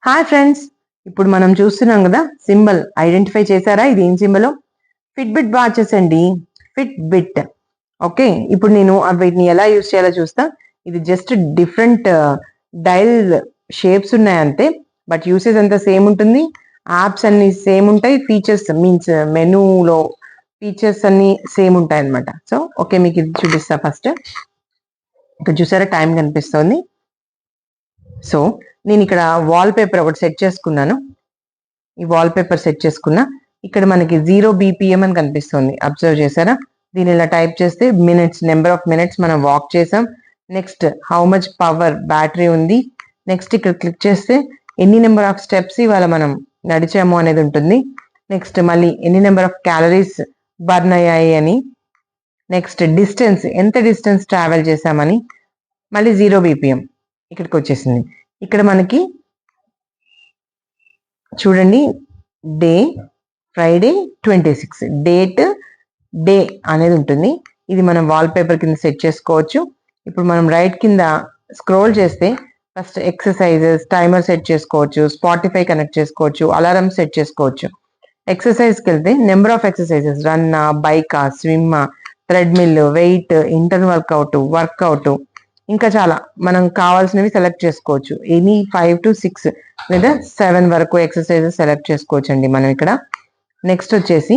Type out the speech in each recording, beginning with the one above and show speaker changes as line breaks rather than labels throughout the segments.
Hi friends, ఇప్పుడు మనం చూస్తున్నాం కదా, సింబల్ ఐడెంటిఫై చేశారా? ఇది ఏం సింబల్? ఫిట్బిట్ వాచెస్ అండి. ఫిట్బిట్. ఓకే, ఇప్పుడు నేను వీటిని ఎలా యూజ్ చేయాలో చూస్తా. ఇది జస్ట్ డిఫరెంట్ డైల్ షేప్స్ ఉన్నాయి అంతే, బట్ యూసేజ్ అంతా సేమ్ ఉంటుంది. యాప్స్ అన్ని సేమ్ ఉంటాయి, ఫీచర్స్ మీన్స్ మెనూలో ఫీచర్స్ అన్ని సేమ్ ఉంటాయి అనమాట. సో ఓకే, మీకు ఇది చూపిస్తా. ఫస్ట్ ఇక్కడ చూసారా, టైం కనిపిస్తుంది. సో నేను ఇక్కడ వాల్ పేపర్ ఒకటి సెట్ చేసుకున్నాను. ఈ వాల్ పేపర్ సెట్ చేసుకున్నా. ఇక్కడ మనకి 0 BPM అని కనిపిస్తుంది. అబ్జర్వ్ చేశారా? దీని ఇలా టైప్ చేస్తే మినిట్స్, నెంబర్ ఆఫ్ మినిట్స్ మనం వాక్ చేసాం. Next how much power battery ఉంది. నెక్స్ట్ ఇక్కడ క్లిక్ చేస్తే ఎన్ని నెంబర్ ఆఫ్ స్టెప్స్ ఇవాళ మనం నడిచాము అనేది ఉంటుంది. నెక్స్ట్ మళ్ళీ ఎన్ని నెంబర్ ఆఫ్ క్యాలరీస్ బర్న్ అయ్యాయి అని. నెక్స్ట్ డిస్టెన్స్, ఎంత డిస్టెన్స్ ట్రావెల్ చేసామని. మళ్ళీ 0 BPM ఇక్కడికి వచ్చేసింది. ఇక్కడ మనకి చూడండి, డే ఫ్రైడే 26, డేట్, డే అనేది ఉంటుంది. ఇది మనం వాల్ పేపర్ కింద సెట్ చేసుకోవచ్చు. ఇప్పుడు మనం రైట్ కింద స్క్రోల్ చేస్తే ఫస్ట్ ఎక్సర్సైజెస్, టైమర్ సెట్ చేసుకోవచ్చు, స్పాటిఫై కనెక్ట్ చేసుకోవచ్చు, అలారం సెట్ చేసుకోవచ్చు. ఎక్సర్సైజ్కి వెళ్తే నెంబర్ ఆఫ్ ఎక్సర్సైజెస్, రన్నా, బైకా, స్విమ్మా, థ్రెడ్మిల్, వెయిట్, ఇంటర్నల్ వర్కౌట్, ఇంకా చాలా మనం కావాల్సినవి సెలెక్ట్ చేసుకోవచ్చు. ఎనీ 5 to 6 లేదా 7 వరకు ఎక్సర్సైజెస్ సెలెక్ట్ చేసుకోవచ్చు అండి మనం ఇక్కడ. నెక్స్ట్ వచ్చేసి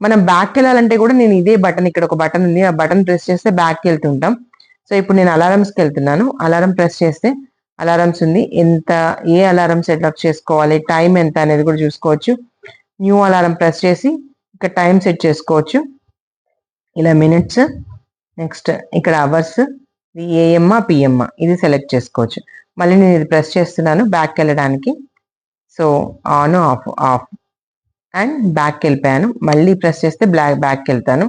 మనం బ్యాక్ వెళ్ళాలంటే కూడా నేను ఇదే బటన్, ఇక్కడ ఒక బటన్ ఉంది, ఆ బటన్ ప్రెస్ చేస్తే బ్యాక్కి వెళ్తుంటాం. సో ఇప్పుడు నేను అలారమ్స్కి వెళ్తున్నాను. అలారం ప్రెస్ చేస్తే అలారమ్స్ ఉంది. ఎంత, ఏ అలారం సెటప్ చేసుకోవాలి, టైం ఎంత అనేది కూడా చూసుకోవచ్చు. న్యూ అలారం ప్రెస్ చేసి ఇక్కడ టైం సెట్ చేసుకోవచ్చు. ఇలా మినిట్స్, నెక్స్ట్ ఇక్కడ అవర్స్, ఇది ఏఎమ్మా పిఎమ్మా ఇది సెలెక్ట్ చేసుకోవచ్చు. మళ్ళీ నేను ఇది ప్రెస్ చేస్తున్నాను బ్యాక్ వెళ్ళడానికి. So on, of and back వెళ్ళిపోయాను. మళ్ళీ ప్రెస్ చేస్తే బ్యాక్ వెళ్తాను.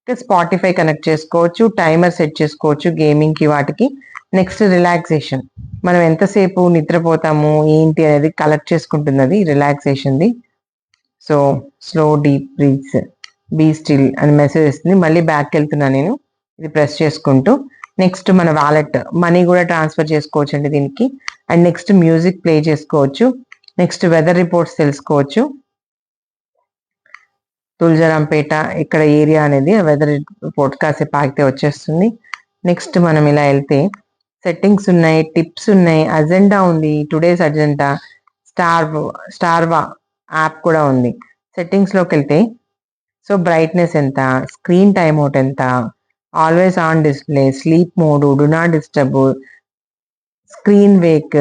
ఇంకా స్పాటిఫై కనెక్ట్ చేసుకోవచ్చు, టైమర్ సెట్ చేసుకోవచ్చు గేమింగ్కి వాటికి. నెక్స్ట్ రిలాక్సేషన్, మనం ఎంతసేపు నిద్రపోతాము ఏంటి అనేది కలెక్ట్ చేసుకుంటుంది అది రిలాక్సేషన్ది. So slow deep breaths, be still అని మెసేజ్ ఇస్తుంది. మళ్ళీ బ్యాక్ వెళ్తున్నాను నేను ఇది ప్రెస్ చేసుకుంటూ. నెక్స్ట్ మన వాలెట్, మనీ కూడా ట్రాన్స్ఫర్ చేసుకోవచ్చు అండి దీనికి. అండ్ నెక్స్ట్ మ్యూజిక్ ప్లే చేసుకోవచ్చు. నెక్స్ట్ వెదర్ రిపోర్ట్స్ తెలుసుకోవచ్చు. తులజారాంపేట ఇక్కడ ఏరియా అనేది వెదర్ రిపోర్ట్ కాసేపు ఆగితే వచ్చేస్తుంది. నెక్స్ట్ మనం ఇలా వెళ్తే సెట్టింగ్స్ ఉన్నాయి, టిప్స్ ఉన్నాయి, అజెండా ఉంది, టుడేస్ అజెండా, స్టార్వా యాప్ కూడా ఉంది. సెట్టింగ్స్లోకి వెళ్తే సో బ్రైట్నెస్ ఎంత, స్క్రీన్ టైమ్ అవుట్ ఎంత, always on display, sleep mode, do not disturb, screen Wake,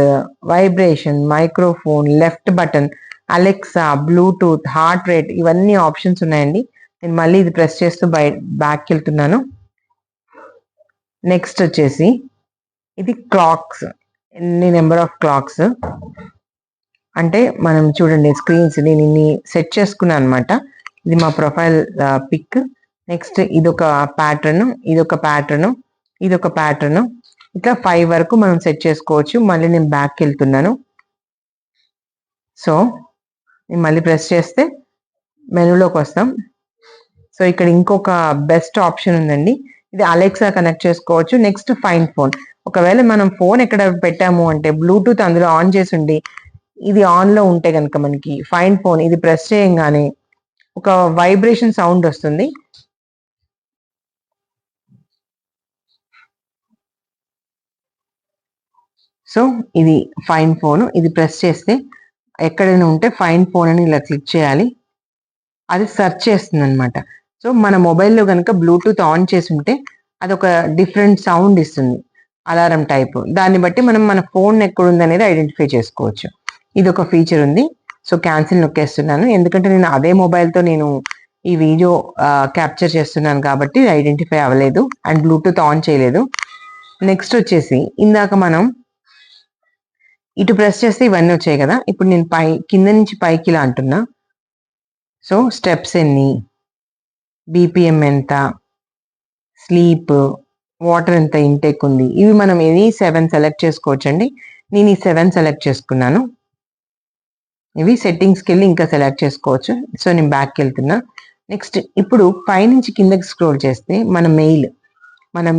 vibration, microphone, left button, Alexa, Bluetooth, heart rate, ఇవన్నీ ఆప్షన్స్ ఉన్నాయండి. నేను మళ్ళీ ఇది ప్రెస్ చేస్తూ బ్యాక్ వెళ్తున్నాను. నెక్స్ట్ వచ్చేసి ఇది క్లాక్స్, ఎన్ని నెంబర్ ఆఫ్ క్లాక్స్ అంటే మనం చూడండి స్క్రీన్స్, నేను ఇన్ని సెట్ చేసుకున్నాను అనమాట. ఇది మా ప్రొఫైల్ పిక్. నెక్స్ట్ ఇదొక ప్యాటర్న్, ఇదొక ప్యాటర్న్, ఇదొక ప్యాటర్న్, ఇట్లా 5 వరకు మనం సెట్ చేసుకోవచ్చు. మళ్ళీ నేను బ్యాక్ వెళ్తున్నాను. సో నేను మళ్ళీ ప్రెస్ చేస్తే మెనూలోకి వస్తాం. సో ఇక్కడ ఇంకొక బెస్ట్ ఆప్షన్ ఉందండి, ఇది అలెక్సా కనెక్ట్ చేసుకోవచ్చు. నెక్స్ట్ ఫైండ్ ఫోన్, ఒకవేళ మనం ఫోన్ ఎక్కడ పెట్టాము అంటే బ్లూటూత్ అందులో ఆన్ చేసి ఉండి ఇది ఆన్లో ఉంటే కనుక మనకి ఫైండ్ ఫోన్ ఇది ప్రెస్ చేయంగానే ఒక వైబ్రేషన్ సౌండ్ వస్తుంది. సో ఇది ఫైండ్ ఫోన్, ఇది ప్రెస్ చేస్తే ఎక్కడైనా ఉంటే ఫైండ్ ఫోన్ అని ఇలా క్లిక్ చేయాలి, అది సెర్చ్ చేస్తుంది అనమాట. సో మన మొబైల్లో కనుక బ్లూటూత్ ఆన్ చేసి ఉంటే అది ఒక డిఫరెంట్ సౌండ్ ఇస్తుంది, అలారం టైప్. దాన్ని బట్టి మనం మన ఫోన్ ఎక్కడుంది అనేది ఐడెంటిఫై చేసుకోవచ్చు. ఇది ఒక ఫీచర్ ఉంది. సో క్యాన్సిల్ నొక్కేస్తున్నాను, ఎందుకంటే నేను అదే మొబైల్తో నేను ఈ వీడియో క్యాప్చర్ చేస్తున్నాను కాబట్టి ఐడెంటిఫై అవ్వలేదు అండ్ బ్లూటూత్ ఆన్ చేయలేదు. నెక్స్ట్ వచ్చేసి ఇందాక మనం ఇటు ప్రెస్ చేస్తే ఇవన్నీ వచ్చాయి కదా, ఇప్పుడు నేను కింద నుంచి పైకి ఇలా అంటున్నా. సో స్టెప్స్ ఎన్ని, బీపీఎం ఎంత, స్లీప్, వాటర్ ఎంత ఇంటేక్ ఉంది, ఇవి మనం ఎనీ 7 సెలెక్ట్ చేసుకోవచ్చు అండి. నేను ఈ 7 సెలెక్ట్ చేసుకున్నాను. ఇవి సెట్టింగ్స్కి వెళ్ళి ఇంకా సెలెక్ట్ చేసుకోవచ్చు. సో నేను బ్యాక్కి వెళ్తున్నా. నెక్స్ట్ ఇప్పుడు పైనుంచి కిందకి స్క్రోల్ చేస్తే మన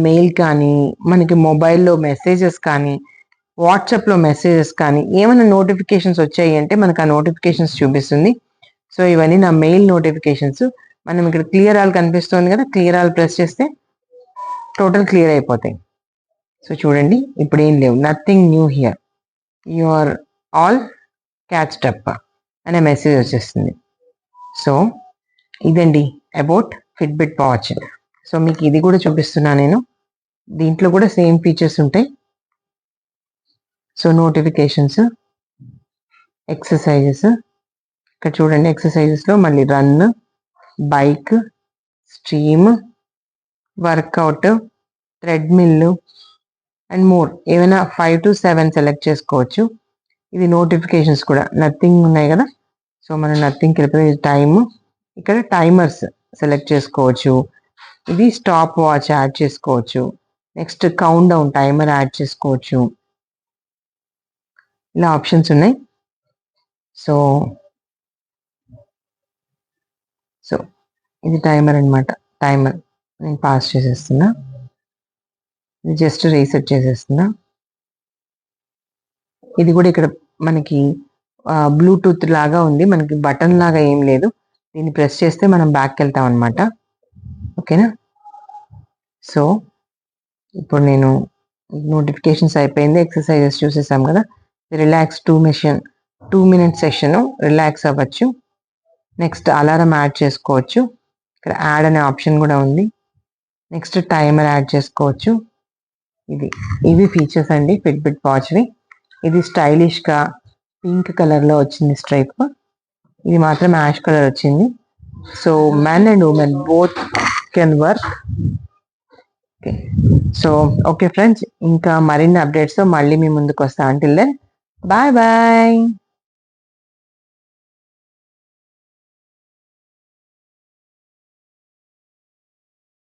మెయిల్ కానీ మనకి మొబైల్లో మెసేజెస్ కానీ వాట్సాప్లో మెసేజెస్ కానీ ఏమైనా నోటిఫికేషన్స్ వచ్చాయి అంటే మనకు ఆ నోటిఫికేషన్స్ చూపిస్తుంది. సో ఇవన్నీ నా మెయిల్ నోటిఫికేషన్స్. మనం ఇక్కడ క్లియర్ ఆల్ కనిపిస్తుంది కదా, క్లియర్ ఆల్ ప్రెస్ చేస్తే టోటల్ క్లియర్ అయిపోతాయి. సో చూడండి, ఇప్పుడు ఏం లేవు, nothing new here, you are all catched up అనే మెసేజ్ వచ్చేస్తుంది. సో ఇదండి అబౌట్ ఫిట్బిట్ వాచ్. సో మీకు ఇది కూడా చూపిస్తున్నా నేను. దీంట్లో కూడా సేమ్ ఫీచర్స్ ఉంటాయి. సో నోటిఫికేషన్స్, ఎక్సర్సైజెస్, ఇక్కడ చూడండి ఎక్సర్సైజెస్లో మళ్ళీ run, bike, stream, workout, treadmill and more, ఏమైనా 5 to 7 సెలెక్ట్ చేసుకోవచ్చు. ఇది నోటిఫికేషన్స్ కూడా నథింగ్ ఉన్నాయి కదా, సో మనం నథింగ్ కలిపి టైమ్, ఇక్కడ టైమర్స్ సెలెక్ట్ చేసుకోవచ్చు. ఇది స్టాప్ వాచ్ యాడ్ చేసుకోవచ్చు. Next count down timer add చేసుకోవచ్చు. ఇలా ఆప్షన్స్ ఉన్నాయి. సో సో ఇది టైమర్ అనమాట. టైమర్ నేను పాస్ చేసేస్తున్నా, ఇది జస్ట్ రీసెట్ చేసేస్తున్నా. ఇది కూడా ఇక్కడ మనకి బ్లూటూత్ లాగా ఉంది, మనకి బటన్ లాగా ఏం లేదు. దీన్ని ప్రెస్ చేస్తే మనం బ్యాక్కి వెళ్తాం అనమాట. ఓకేనా? సో ఇప్పుడు నేను నోటిఫికేషన్స్ అయిపోయింది, ఎక్సర్సైజెస్ చూసేసాం కదా. రిలాక్స్ 2 minute సెషన్, రిలాక్స్ అవ్వచ్చు. నెక్స్ట్ అలారం యాడ్ చేసుకోవచ్చు. ఇక్కడ యాడ్ అనే ఆప్షన్ కూడా ఉంది. నెక్స్ట్ టైమర్ యాడ్ చేసుకోవచ్చు. ఇవి ఫీచర్స్ అండి ఫిట్బిట్ వాచ్వి. ఇది స్టైలిష్గా పింక్ కలర్లో వచ్చింది స్ట్రైప్, ఇది మాత్రం యాష్ కలర్ వచ్చింది. So men and women both can work. Okay, so okay friends, ఇంకా మరిన్ని అప్డేట్స్తో మళ్ళీ మీ ముందుకు వస్తా. Until then bye bye.